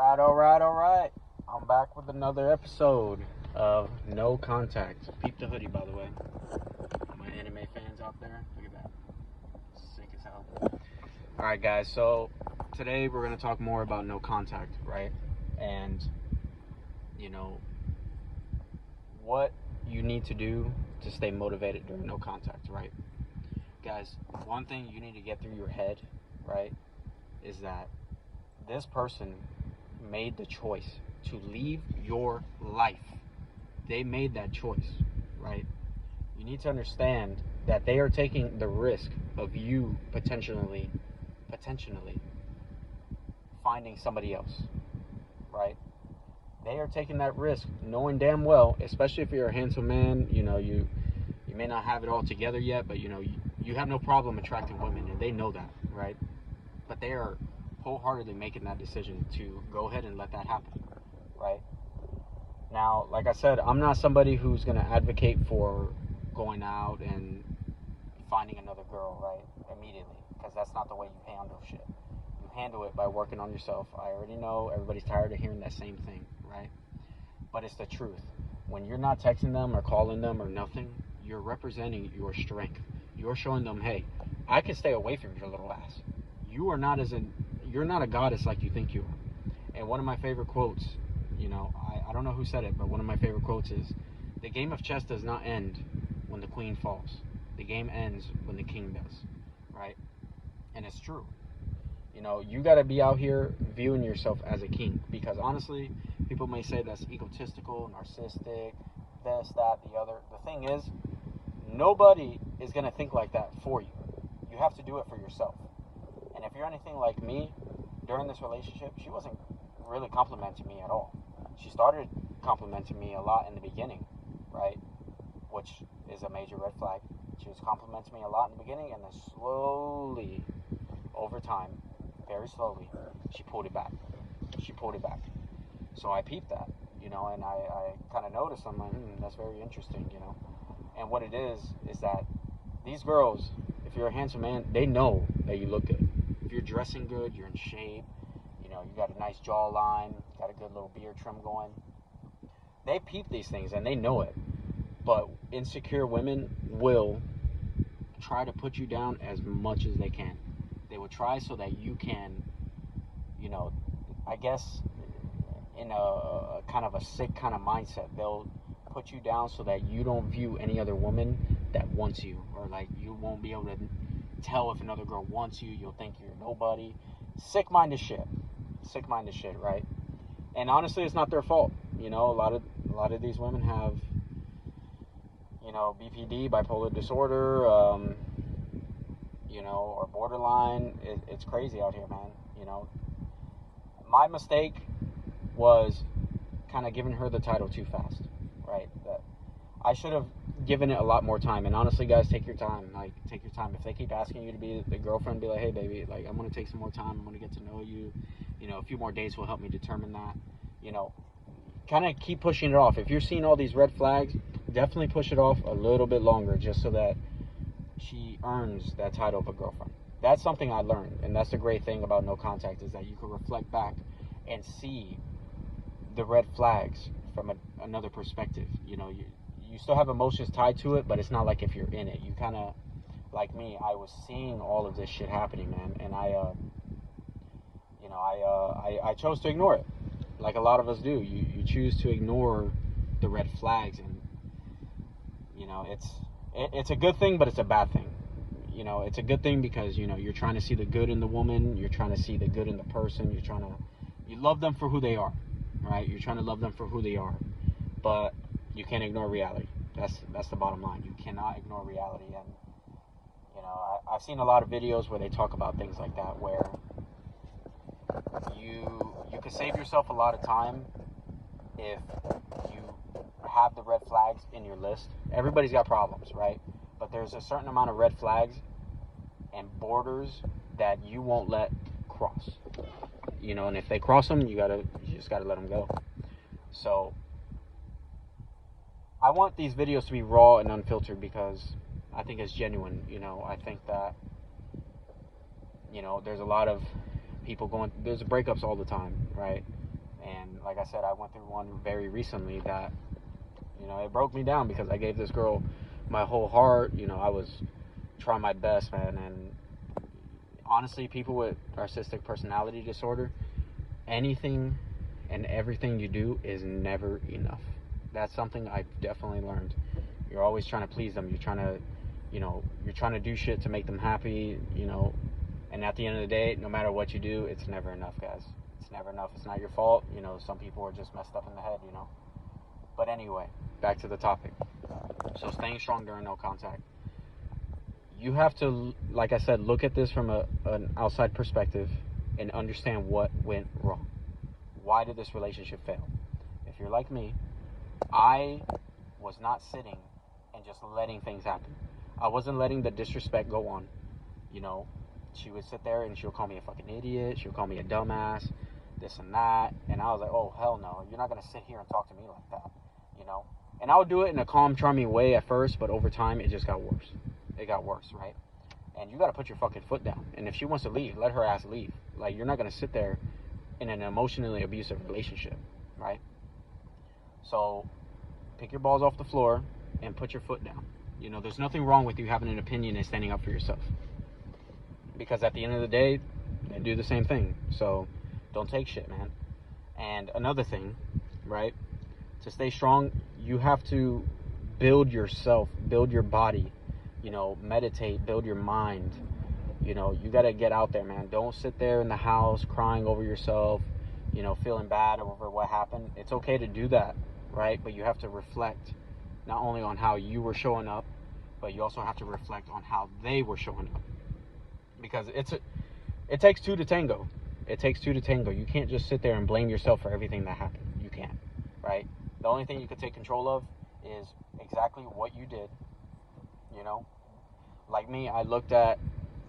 All right. I'm back with another episode of No Contact. Peep the hoodie, by the way. My anime fans out there, look at that. Sick as hell. All right, guys. So today we're gonna talk more about no contact, right? And what you need to do to stay motivated during no contact, right? Guys, one thing you need to get through your head, right, is that this person made the choice to leave your life. They made that choice, right? You need to understand that they are taking the risk of you potentially finding somebody else, right? They are taking that risk knowing damn well, especially if you're a handsome man, you may not have it all together yet, but you have no problem attracting women, and they know that, right? But they are wholeheartedly making that decision to go ahead and let that happen, right? Now, like I said, I'm not somebody who's going to advocate for going out and finding another girl, right, immediately, because that's not the way you handle shit. You handle it by working on yourself. I already know everybody's tired of hearing that same thing, right? But it's the truth. When you're not texting them or calling them or nothing, you're representing your strength. You're showing them, hey, I can stay away from your little ass. You're not a goddess like you think you are. And one of my favorite quotes, I don't know who said it, but one of my favorite quotes is, the game of chess does not end when the queen falls. The game ends when the king does, right? And it's true. You got to be out here viewing yourself as a king, because honestly, people may say that's egotistical, narcissistic, this, that, the other. The thing is, nobody is going to think like that for you. You have to do it for yourself. And if you're anything like me, during this relationship, she wasn't really complimenting me at all. She started complimenting me a lot in the beginning, right? Which is a major red flag. She was complimenting me a lot in the beginning, and then slowly, over time, very slowly, she pulled it back. So I peeped that, and I kind of noticed, I'm like, that's very interesting, And what it is that these girls, if you're a handsome man, they know that you look good. If you're dressing good, you're in shape, you got a nice jawline, got a good little beard trim going. They peep these things and they know it. But insecure women will try to put you down as much as they can. They will try so that you can, I guess, in a kind of a sick kind of mindset, they'll put you down so that you don't view any other woman that wants you, or like you won't be able to tell if another girl wants you. You'll think you're nobody. Sick-minded shit, right? And honestly, it's not their fault. A lot of these women have, BPD, bipolar disorder, or borderline. It's crazy out here, man. My mistake was kind of giving her the title too fast, right? That I should have given it a lot more time. And honestly, guys, take your time. Take your time. If they keep asking you to be the girlfriend, be like, hey, baby, I'm going to take some more time. I'm going to get to know you. A few more days will help me determine that. Kind of keep pushing it off. If you're seeing all these red flags, definitely push it off a little bit longer, just so that she earns that title of a girlfriend. That's something I learned, and that's the great thing about no contact, is that you can reflect back and see the red flags from another perspective. You still have emotions tied to it, but it's not like if you're in it. You kind of, like me, I was seeing all of this shit happening, man, and I chose to ignore it, like a lot of us do. You choose to ignore the red flags, and it's a good thing, but it's a bad thing. It's a good thing because you're trying to see the good in the woman, you're trying to see the good in the person, you love them for who they are, right? You're trying to love them for who they are, but you can't ignore reality. That's the bottom line. You cannot ignore reality. And I've seen a lot of videos where they talk about things like that, where you can save yourself a lot of time if you have the red flags in your list. Everybody's got problems, right? But there's a certain amount of red flags and borders that you won't let cross. And if they cross them, you just gotta let them go. So I want these videos to be raw and unfiltered because I think it's genuine. I think that there's a lot of people there's breakups all the time, right? like I said, I went through one very recently that, it broke me down because I gave this girl my whole heart. I was trying my best, man. And honestly, people with narcissistic personality disorder, anything and everything you do is never enough. That's something I've definitely learned. You're always trying to please them. You're trying to do shit to make them happy, and at the end of the day, no matter what you do, it's never enough, guys. It's never enough. It's not your fault. Some people are just messed up in the head, But anyway, back to the topic. So staying strong during no contact. You have to, like I said, look at this from an outside perspective and understand what went wrong. Why did this relationship fail? If you're like me, I was not sitting and just letting things happen. I wasn't letting the disrespect go on. She would sit there and she'll call me a fucking idiot. She'll call me a dumbass, this and that. And I was like, oh, hell no. You're not going to sit here and talk to me like that, And I would do it in a calm, charming way at first, but over time, it just got worse. It got worse, right? And you got to put your fucking foot down. And if she wants to leave, let her ass leave. Like, you're not going to sit there in an emotionally abusive relationship, right? So pick your balls off the floor and put your foot down. There's nothing wrong with you having an opinion and standing up for yourself. Because at the end of the day, they do the same thing. So don't take shit, man. And another thing, right? To stay strong, you have to build yourself, build your body, meditate, build your mind. You got to get out there, man. Don't sit there in the house crying over yourself, feeling bad over what happened. It's okay to do that, right? But you have to reflect not only on how you were showing up, but you also have to reflect on how they were showing up. Because it takes two to tango. It takes two to tango. You can't just sit there and blame yourself for everything that happened. You can't, right? The only thing you could take control of is exactly what you did. Like me, I looked at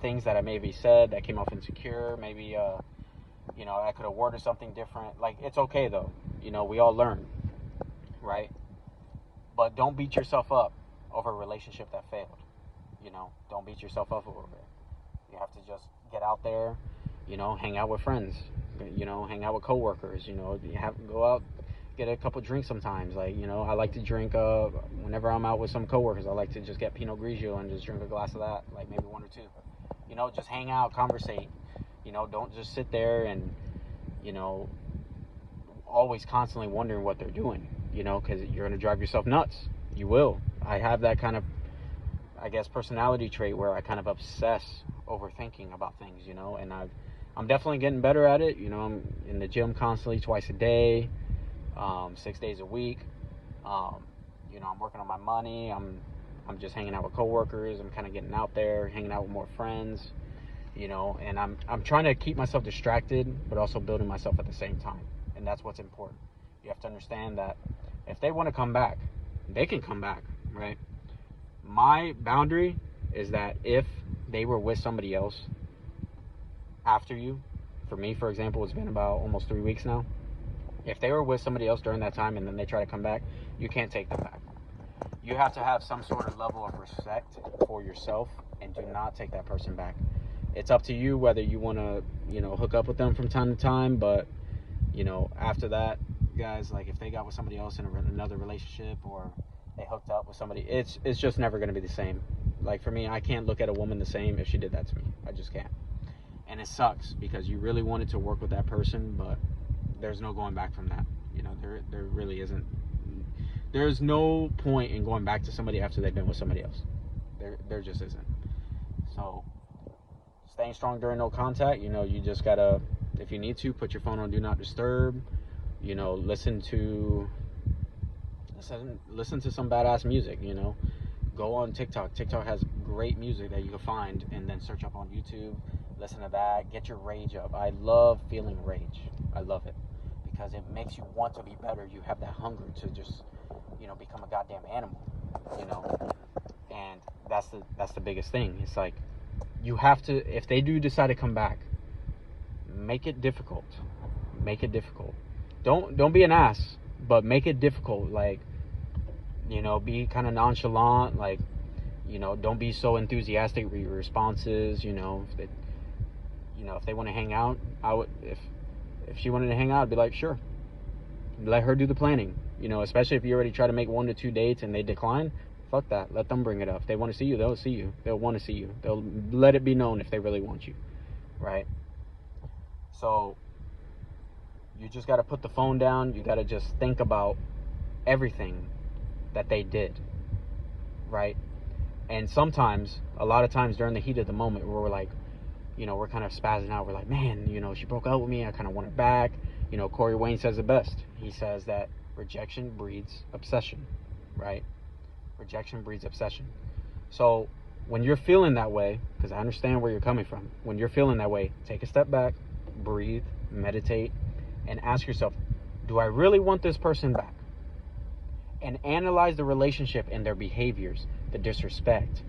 things that I maybe said that came off insecure. Maybe, I could have worded something different. Like, it's okay, though. We all learn, right? But don't beat yourself up over a relationship that failed. Don't beat yourself up over it. You have to just get out there, hang out with friends, hang out with coworkers, you have to go out, get a couple drinks sometimes. Like, I like to drink, whenever I'm out with some coworkers, I like to just get Pinot Grigio and just drink a glass of that, like maybe one or two. Just hang out, conversate. Don't just sit there and, always constantly wondering what they're doing, because you're going to drive yourself nuts. You will. I have that kind of, I guess, personality trait where I kind of obsess over thinking about things, and I'm definitely getting better at it. I'm in the gym constantly twice a day, 6 days a week. I'm working on my money. I'm just hanging out with coworkers. I'm kind of getting out there, hanging out with more friends, and I'm trying to keep myself distracted, but also building myself at the same time. And that's what's important. You have to understand that if they want to come back, they can come back, right? My boundary is that if they were with somebody else after you, for me, for example, it's been about almost 3 weeks now. If they were with somebody else during that time and then they try to come back, you can't take them back. You have to have some sort of level of respect for yourself and do not take that person back. It's up to you whether you want to, hook up with them from time to time, but, after that, guys, like if they got with somebody else in another relationship or they hooked up with somebody, it's just never going to be the same. Like for me, I can't look at a woman the same if she did that to me. I just can't. And it sucks because you really wanted to work with that person, but there's no going back from that. There really isn't. There's no point in going back to somebody after they've been with somebody else. There just isn't. So staying strong during no contact, you just gotta, if you need to, put your phone on do not disturb. Listen to some badass music. Go on TikTok. TikTok has great music that you can find, and then search up on YouTube. Listen to that. Get your rage up. I love feeling rage. I love it because it makes you want to be better. You have that hunger to just, become a goddamn animal. And that's the biggest thing. It's like you have to, if they do decide to come back, make it difficult. Make it difficult. Don't be an ass, but make it difficult. Like, be kind of nonchalant. Like, don't be so enthusiastic with your responses. If they want to hang out, if she wanted to hang out, I'd be like, sure, let her do the planning. You know, especially if you already try to make 1 to 2 dates and they decline, fuck that. Let them bring it up. If they want to see you, they'll see you. They'll want to see you. They'll let it be known if they really want you, right? So you just got to put the phone down. You got to just think about everything that they did, right? And sometimes, a lot of times during the heat of the moment, where we're like, you know, we're kind of spazzing out. We're like, man, you know, she broke up with me. I kind of want her back. You know, Corey Wayne says it best. He says that rejection breeds obsession, right? Rejection breeds obsession. So when you're feeling that way, because I understand where you're coming from, when you're feeling that way, take a step back, breathe, meditate, and ask yourself, do I really want this person back? And analyze the relationship and their behaviors, the disrespect,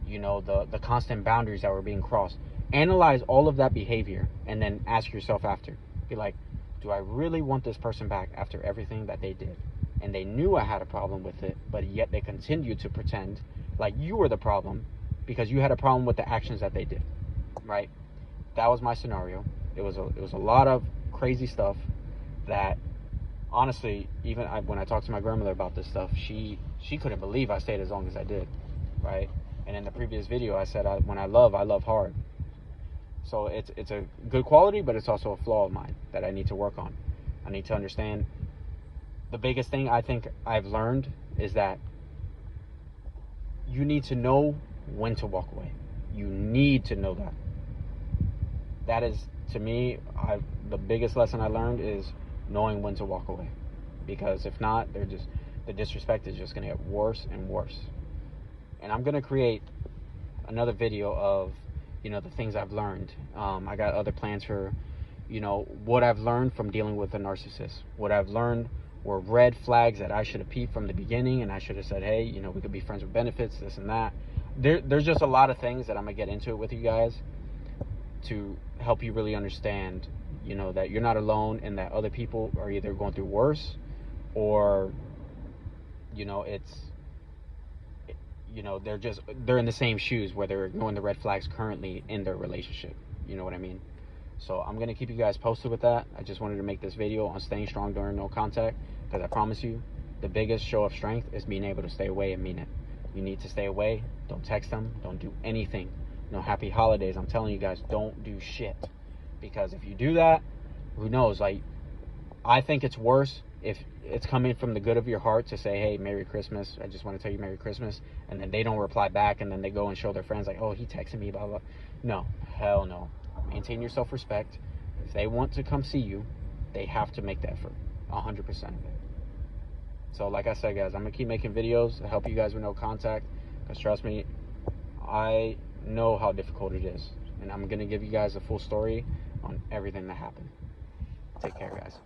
you know, the constant boundaries that were being crossed. Analyze all of that behavior and then ask yourself after. Be like, do I really want this person back after everything that they did? And they knew I had a problem with it, but yet they continued to pretend like you were the problem because you had a problem with the actions that they did, right? That was my scenario. It was a lot of crazy stuff that, honestly, even when I talked to my grandmother about this stuff, she couldn't believe I stayed as long as I did, right? And in the previous video, I said when I love hard. So it's a good quality, but it's also a flaw of mine that I need to work on. I need to understand. The biggest thing I think I've learned is that you need to know when to walk away. You need to know that. That is, to me, the biggest lesson I learned is knowing when to walk away. Because if not, the disrespect is just going to get worse and worse. And I'm going to create another video of, you know, the things I've learned. I got other plans for, you know, what I've learned from dealing with a narcissist. What I've learned were red flags that I should have peeped from the beginning, and I should have said, hey, you know, we could be friends with benefits, this and that. There's just a lot of things that I'm going to get into with you guys to help you really understand, you know, that you're not alone and that other people are either going through worse or, you know, they're in the same shoes where they're ignoring the red flags currently in their relationship. You know what I mean? So I'm going to keep you guys posted with that. I just wanted to make this video on staying strong during no contact, because I promise you, the biggest show of strength is being able to stay away and mean it. You need to stay away. Don't text them. Don't do anything. No happy holidays. I'm telling you guys, don't do shit. Because if you do that, who knows? Like, I think it's worse if it's coming from the good of your heart to say, hey, Merry Christmas. I just want to tell you Merry Christmas. And then they don't reply back, and then they go and show their friends like, oh, he texted me, blah, blah. No, hell no. Maintain your self-respect. If they want to come see you, they have to make the effort, 100% of it. So like I said, guys, I'm going to keep making videos to help you guys with no contact, because trust me, I know how difficult it is. And I'm going to give you guys a full story on everything that happened. Take care, guys.